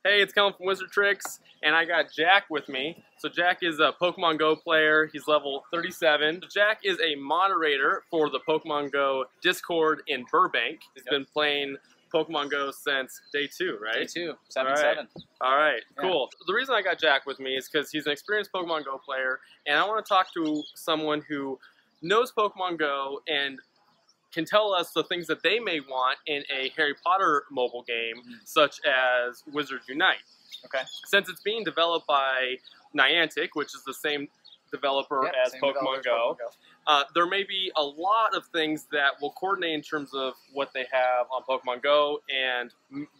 Hey, it's Kellen from Wizard Tricks, and I got Jack with me. So Jack is a Pokemon Go player. He's level 37. Jack is a moderator for the Pokemon Go Discord in Burbank. He's been playing Pokemon Go since day 2, right? Day 2, 7-7. All right, cool. The reason I got Jack with me is because he's an experienced Pokemon Go player, and I want to talk to someone who knows Pokemon Go and can tell us the things that they may want in a Harry Potter mobile game, such as Wizards Unite. Okay. Since it's being developed by Niantic, which is the same developer as Pokemon Go, there may be a lot of things that will coordinate in terms of what they have on Pokemon Go and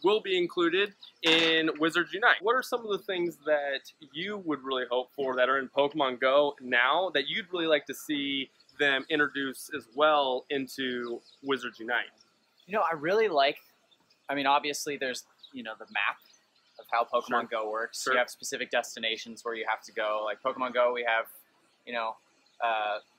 will be included in Wizards Unite. What are some of the things that you would really hope for that are in Pokemon Go now that you'd really like to see them introduce as well into Wizards Unite? You know, I really like, I mean, obviously there's, you know, the map of how Pokemon Go works. You have specific destinations where you have to go. Like Pokemon Go, we have, you know,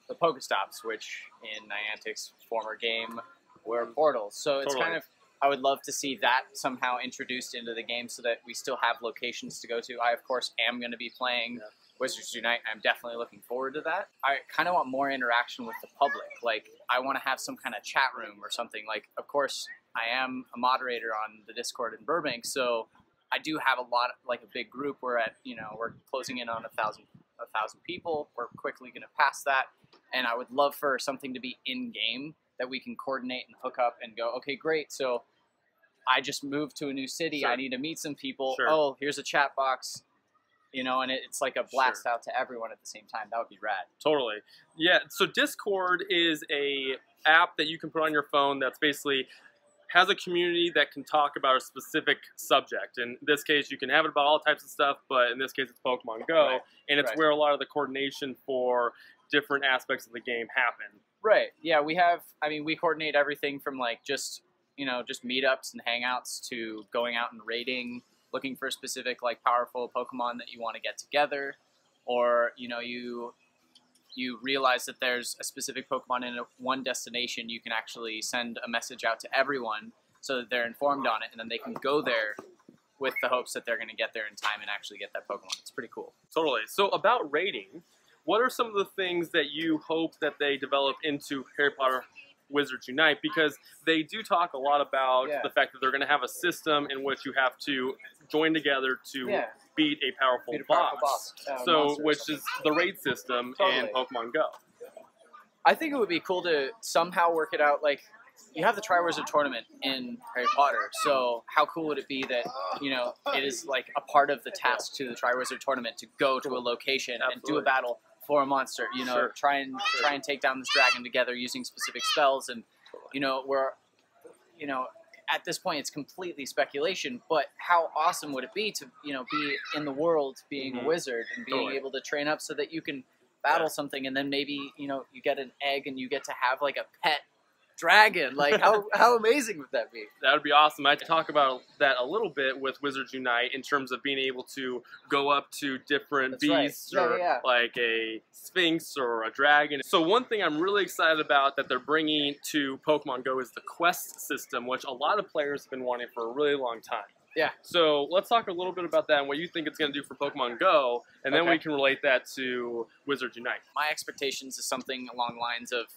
the Pokestops, which in Niantic's former game were portals. So it's kind of, I would love to see that somehow introduced into the game so that we still have locations to go to. I, of course, am going to be playing Wizards Unite. I'm definitely looking forward to that. I kind of want more interaction with the public. Like, I want to have some kind of chat room or something. Like, of course, I am a moderator on the Discord in Burbank, so I do have a lot, like a big group. We're at, you know, we're closing in on a thousand people. We're quickly going to pass that, and I would love for something to be in game that we can coordinate and hook up and go, okay, great. So I just moved to a new city. I need to meet some people. Oh, here's a chat box. You know, and it's like a blast out to everyone at the same time. That would be rad. Totally. Yeah, so Discord is a app that you can put on your phone that's basically has a community that can talk about a specific subject. In this case, you can have it about all types of stuff, but in this case, it's Pokemon Go, and it's where a lot of the coordination for different aspects of the game happen. Right. Yeah, we have, I mean, we coordinate everything from like just, you know, just meetups and hangouts to going out and raiding, looking for specific, like, powerful Pokemon that you want to get together, or, you know, you realize that there's a specific Pokemon in one destination, you can actually send a message out to everyone so that they're informed on it, and then they can go there with the hopes that they're going to get there in time and actually get that Pokemon. It's pretty cool. Totally. So about raiding, what are some of the things that you hope that they develop into Harry Potter Wizards Unite? Because they do talk a lot about the fact that they're going to have a system in which you have to join together to beat a powerful boss. So, which is the raid system in Pokemon Go. I think it would be cool to somehow work it out. Like, you have the Triwizard Tournament in Harry Potter, so how cool would it be that, you know, it is like a part of the task to the Triwizard Tournament to go to a location and do a battle for a monster, you know, try and take down this dragon together using specific spells, and you know, you know, at this point it's completely speculation, but how awesome would it be to, you know, be in the world being a wizard and being able to train up so that you can battle something, and then maybe, you know, you get an egg and you get to have like a pet dragon. Like, how amazing would that be? That would be awesome. I talk about that a little bit with Wizards Unite in terms of being able to go up to different beasts or like a sphinx or a dragon. So one thing I'm really excited about that they're bringing to Pokemon Go is the quest system, which a lot of players have been wanting for a really long time. Yeah. So let's talk a little bit about that and what you think it's going to do for Pokemon Go, and then we can relate that to Wizards Unite. My expectations is something along the lines of,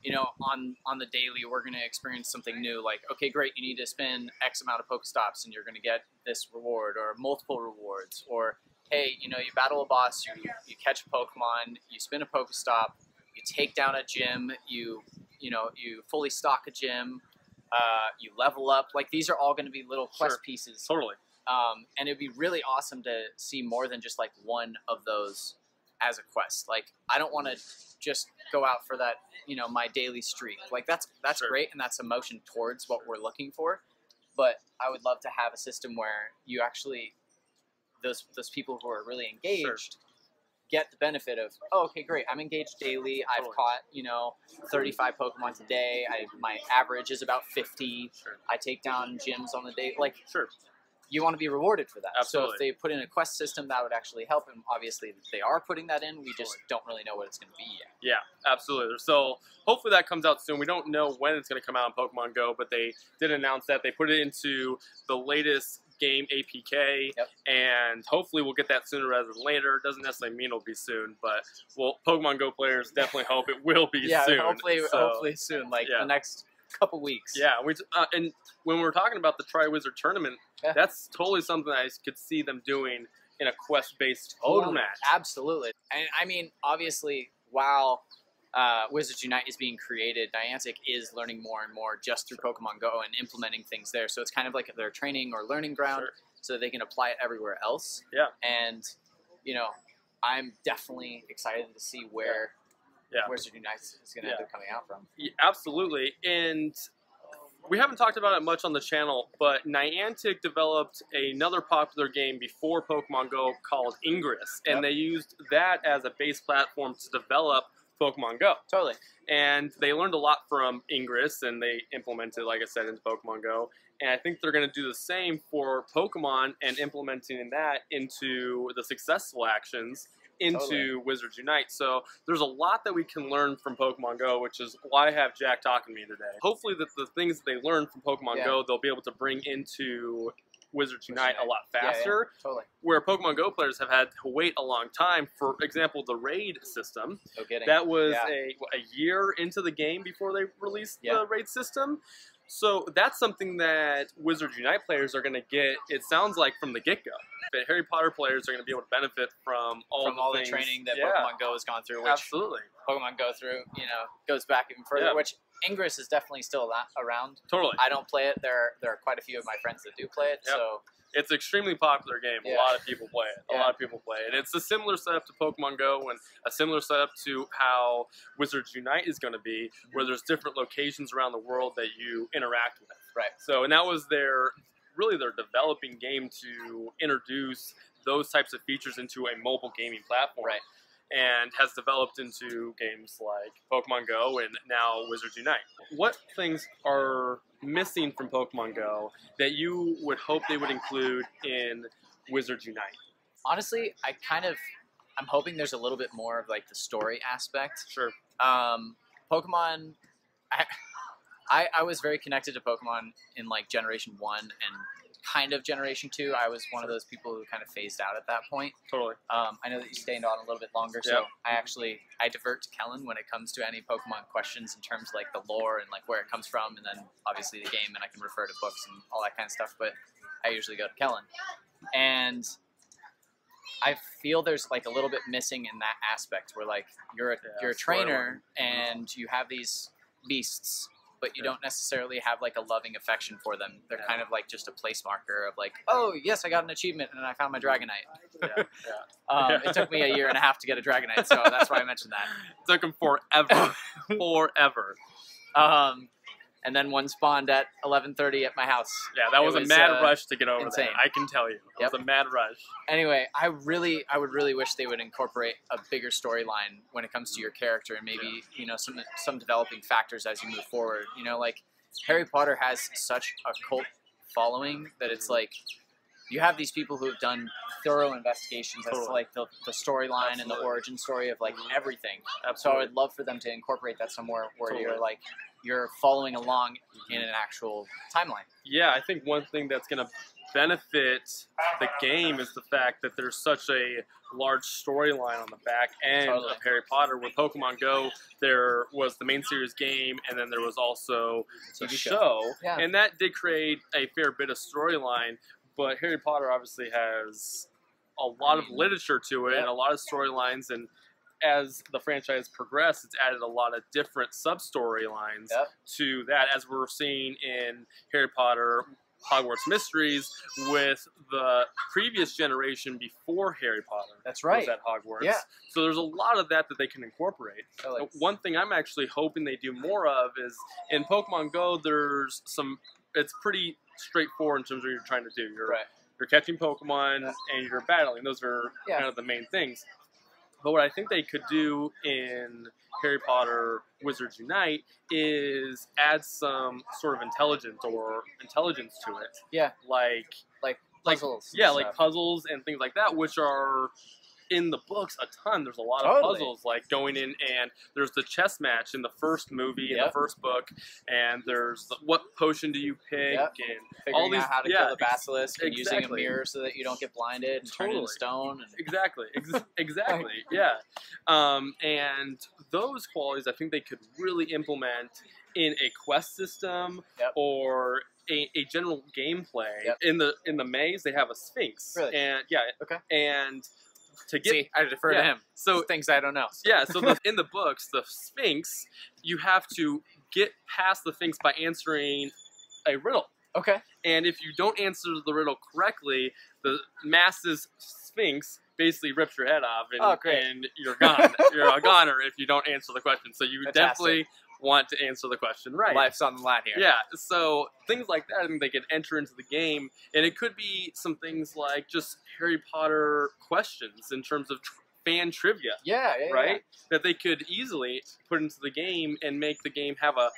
you know, on the daily, we're going to experience something new. Like, okay, great, you need to spend X amount of Pokestops and you're going to get this reward or multiple rewards. Or, hey, you know, you battle a boss, you catch a Pokemon, you spin a Pokestop, you take down a gym, you fully stock a gym, you level up. Like, these are all going to be little quest pieces. Totally. And it'd be really awesome to see more than just like one of those as a quest. Like, I don't want to just go out for that, you know, my daily streak. Like, that's great, and that's a motion towards what we're looking for. But I would love to have a system where you actually, those people who are really engaged get the benefit of, oh, okay, great, I'm engaged daily. I've caught, you know, 35 Pokemon today. My average is about 50. I take down gyms on the day. Like, you want to be rewarded for that. Absolutely. So if they put in a quest system, that would actually help. And obviously, they are putting that in. We just don't really know what it's going to be yet. Yeah, absolutely. So hopefully that comes out soon. We don't know when it's going to come out on Pokemon Go, but they did announce that. They put it into the latest game APK, and hopefully we'll get that sooner rather than later. Doesn't necessarily mean it'll be soon, but Pokemon Go players definitely hope it will be soon. Hopefully soon, like the next couple weeks. Yeah, and when we're talking about the Triwizard Tournament, that's totally something I could see them doing in a quest-based format. Absolutely. And I mean, obviously, while Wizards Unite is being created, Niantic is learning more and more just through Pokemon Go and implementing things there. So it's kind of like their training or learning ground, so they can apply it everywhere else. Yeah. And, you know, I'm definitely excited to see where Wizards Unite is going to end up coming out from. Yeah, absolutely. And we haven't talked about it much on the channel, but Niantic developed another popular game before Pokemon Go called Ingress, and they used that as a base platform to develop Pokemon Go. Totally. And they learned a lot from Ingress, and they implemented, like I said, into Pokemon Go. And I think they're going to do the same for Pokemon and implementing that into the successful actions into Wizards Unite. So there's a lot that we can learn from Pokemon Go, which is why I have Jack talking to me today. Hopefully that the things that they learn from Pokemon Go, they'll be able to bring into Wizards Unite a lot faster. Totally. Where Pokemon Go players have had to wait a long time. For example, the raid system. No kidding. That was a year into the game before they released the raid system. So that's something that Wizards Unite players are going to get, it sounds like, from the get-go. But Harry Potter players are going to be able to benefit from all the training that Pokemon Go has gone through, which Pokemon Go through, goes back even further, which Ingress is definitely still around. Totally. I don't play it. There are quite a few of my friends that do play it, so... It's an extremely popular game. A lot of people play it. A lot of people play it. It's a similar setup to Pokemon Go and a similar setup to how Wizards Unite is going to be, where there's different locations around the world that you interact with. Right. So, and that was their developing game to introduce those types of features into a mobile gaming platform. Right. And has developed into games like Pokemon Go and now Wizards Unite. What things are missing from Pokemon Go that you would hope they would include in Wizards Unite? Honestly, I'm hoping there's a little bit more of like the story aspect. Sure. Pokemon, I was very connected to Pokemon in like Generation 1 and kind of Generation 2. I was one of those people who kind of phased out at that point. Totally. I know that you stayed on a little bit longer, so I divert to Kellen when it comes to any Pokemon questions in terms of like the lore and like where it comes from, and then obviously the game, and I can refer to books and all that kind of stuff, but I usually go to Kellen. And I feel there's like a little bit missing in that aspect where like you're a trainer and you have these beasts, but you don't necessarily have like a loving affection for them. They're kind of like just a place marker of like, oh yes, I got an achievement and I found my Dragonite. It took me a year and a half to get a Dragonite, so that's why I mentioned that. It took them forever. Forever. And then one spawned at 11:30 at my house. Yeah, that was a mad rush to get over insane. there. I can tell you. It was a mad rush. Anyway, I would really wish they would incorporate a bigger storyline when it comes to your character, and maybe some developing factors as you move forward. Like Harry Potter has such a cult following that it's like you have these people who have done thorough investigations as to like the storyline and the origin story of like everything. So I would love for them to incorporate that somewhere where you're following along in an actual timeline. Yeah, I think one thing that's going to benefit the game is the fact that there's such a large storyline on the back end of Harry Potter. With Pokemon Go, there was the main series game, and then there was also the show. Yeah. And that did create a fair bit of storyline, but Harry Potter obviously has a lot of literature to it and a lot of storylines, and as the franchise progressed, it's added a lot of different sub-storylines to that, as we're seeing in Harry Potter Hogwarts Mysteries with the previous generation before Harry Potter. That's right. Was at Hogwarts. Yeah. So there's a lot of that they can incorporate. One thing I'm actually hoping they do more of is in Pokemon Go, it's pretty straightforward in terms of what you're trying to do. You're catching Pokemon and you're battling. Those are kind of the main things. But what I think they could do in Harry Potter Wizards Unite is add some sort of intelligence to it. Yeah. Like puzzles. Like puzzles and things like that, which are in the books a ton. There's a lot of puzzles, like going in, and there's the chess match in the first movie, in the first book, and there's what potion do you pick, and figuring all these, out how to kill the basilisk, and using a mirror so that you don't get blinded and turn into stone. And... Exactly, yeah. And those qualities, I think they could really implement in a quest system or a general gameplay. In the maze, they have a sphinx, and and to get I defer to him. So things I don't know. Yeah, so in the books, the sphinx, you have to get past the sphinx by answering a riddle. Okay. And if you don't answer the riddle correctly, the massive sphinx basically rips your head off, and you're gone. You're a goner if you don't answer the question. So you definitely want to answer the question right. Life's on the line here. Yeah, so things like that, I think they could enter into the game, and it could be some things like just Harry Potter questions in terms of fan trivia. Right? That they could easily put into the game and make the game have a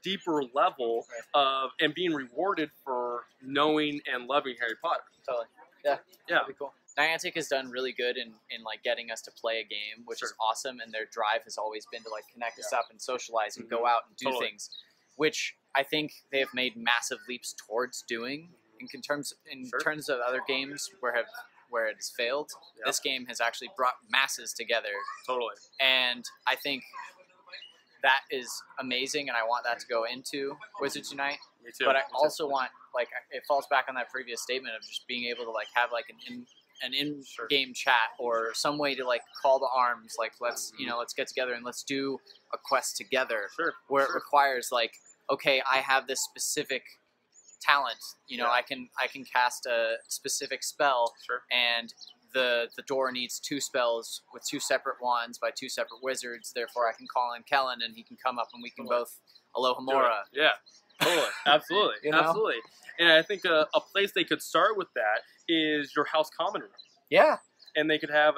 deeper level of and being rewarded for knowing and loving Harry Potter. Totally. Yeah. That'd be cool. Niantic has done really good in like getting us to play a game, which is awesome, and their drive has always been to like connect us up and socialize and go out and do things, which I think they have made massive leaps towards doing. In terms of other games where it has failed, this game has actually brought masses together. Totally. And I think that is amazing, and I want that to go into Wizards Unite. Me too. But I also want, like, it falls back on that previous statement of just being able to like have like an in-game chat or some way to like call to arms, like let's get together and let's do a quest together. Where it requires like, okay, I have this specific talent, I can cast a specific spell, and the door needs 2 spells with 2 separate wands by 2 separate wizards. Therefore, I can call in Kellen and he can come up and we can both Alohomora. Yeah, totally, absolutely, absolutely. And I think a place they could start with that is your house common room. Yeah. And they could have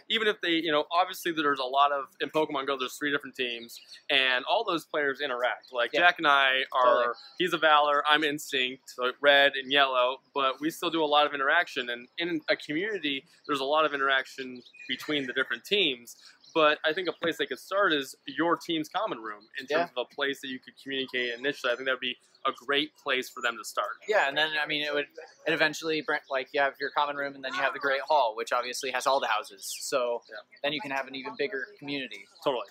even if they, obviously there's a lot of, in Pokemon Go, there's 3 different teams, and all those players interact. Like, Jack and I are, he's a Valor, I'm Instinct, so red and yellow, but we still do a lot of interaction, and in a community, there's a lot of interaction between the different teams. But I think a place they could start is your team's common room in terms of a place that you could communicate initially. I think that would be a great place for them to start. Yeah, and then, I mean, it eventually, like, you have your common room, and then you have the Great Hall, which obviously has all the houses. So then you can have an even bigger community. Totally.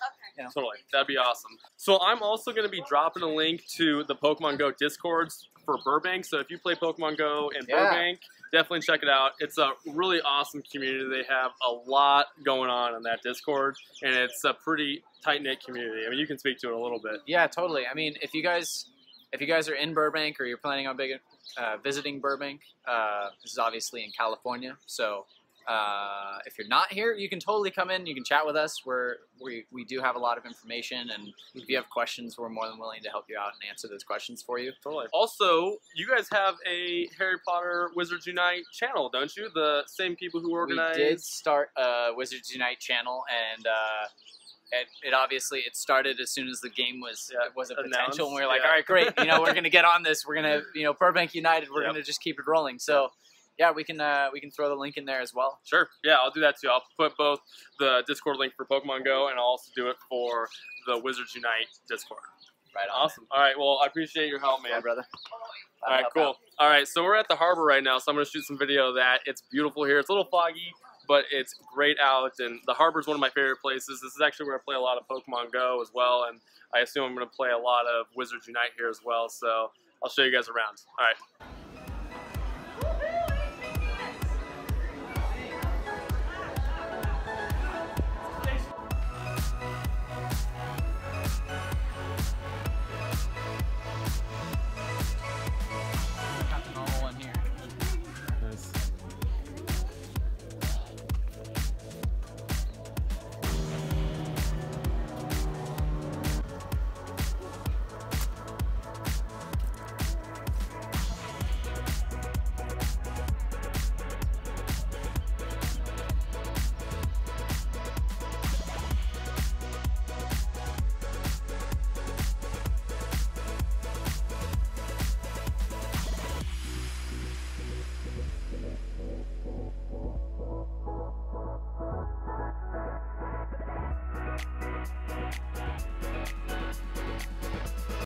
Totally. That'd be awesome. So I'm also going to be dropping a link to the Pokemon Go Discords for Burbank. So if you play Pokemon Go in Burbank, definitely check it out. It's a really awesome community. They have a lot going on in that Discord, and it's a pretty tight-knit community. I mean, you can speak to it a little bit. Yeah, totally. I mean, if you guys are in Burbank or you're planning on visiting Burbank, this is obviously in California. So if you're not here, you can totally come in. You can chat with us. We do have a lot of information, and if you have questions, we're more than willing to help you out and answer those questions for you. Totally. Also, you guys have a Harry Potter Wizards Unite channel, don't you? The same people who organized. We did start a Wizards Unite channel, and it obviously started as soon as the game was a potential, and we were like, all right, great, we're going to get on this. We're going to Burbank United. We're going to just keep it rolling. So. Yeah, we can throw the link in there as well. Sure. Yeah, I'll do that too. I'll put both the Discord link for Pokemon Go, and I'll also do it for the Wizards Unite Discord. Right on. Awesome. All right. Well, I appreciate your help, man. Yeah, brother. All right, cool. All right, so we're at the harbor right now, so I'm going to shoot some video of that. It's beautiful here. It's a little foggy, but it's great out, and the harbor is one of my favorite places. This is actually where I play a lot of Pokemon Go as well, and I assume I'm going to play a lot of Wizards Unite here as well, so I'll show you guys around. All right.